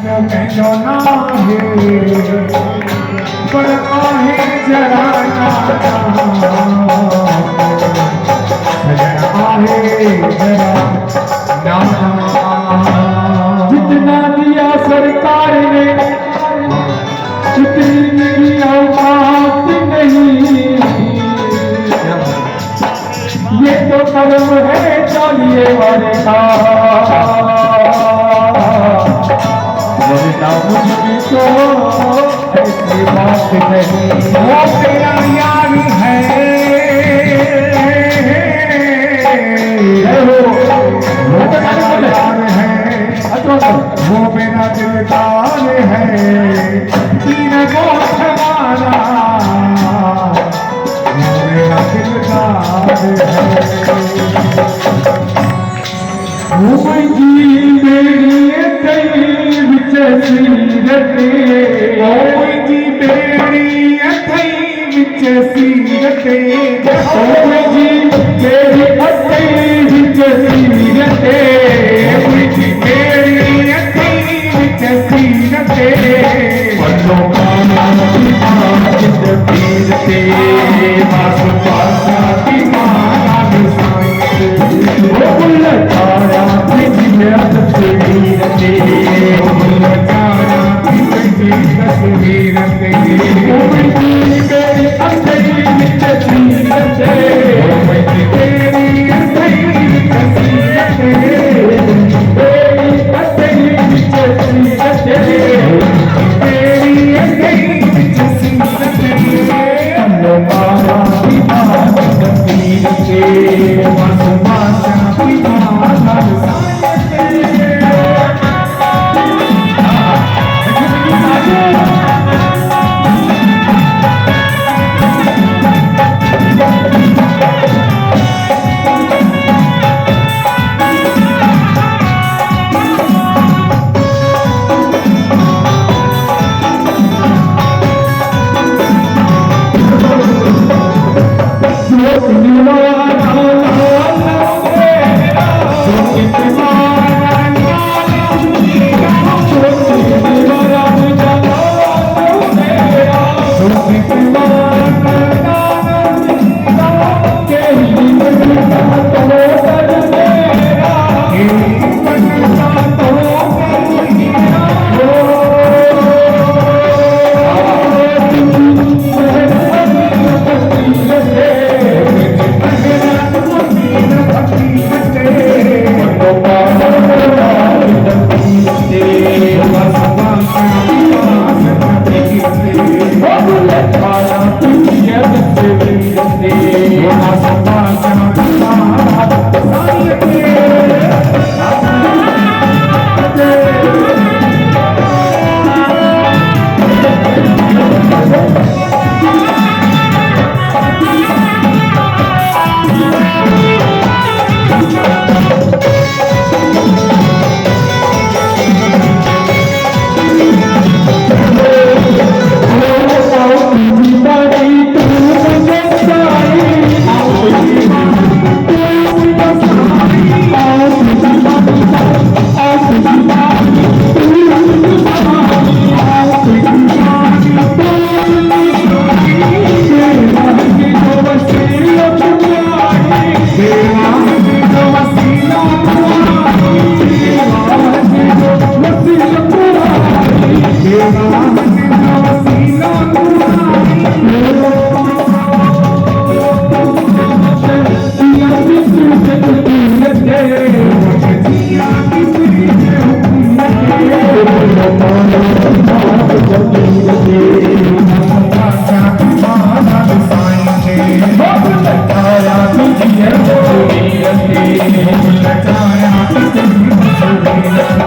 जो ना है पर आहे जरा आहे जरा जितना दिया सरकार ने उतनी मेरी औकात नहीं, ये तो कर्म है चलिए वाले का मुझकी तो ऐसी बात नहीं। वो तेरा यार है वो मेरा दिलदार है तीन गोठ मारा वो मेरा दिलदार है। वो जी मेरी कई विच सीरते ओ जी मेरी कई विच सीरते ओ जी मेरी कई विच सीरते बंदो चित पीरते मास पासा की माना वो बुल तारा जिन्नत तस्वीरते बुल तारा की तस्वीरते ओ मेरी अंदर विच सीरते ओ मेरी अंदर विच सीरते मेरी अंदर विच सीरते Thank you.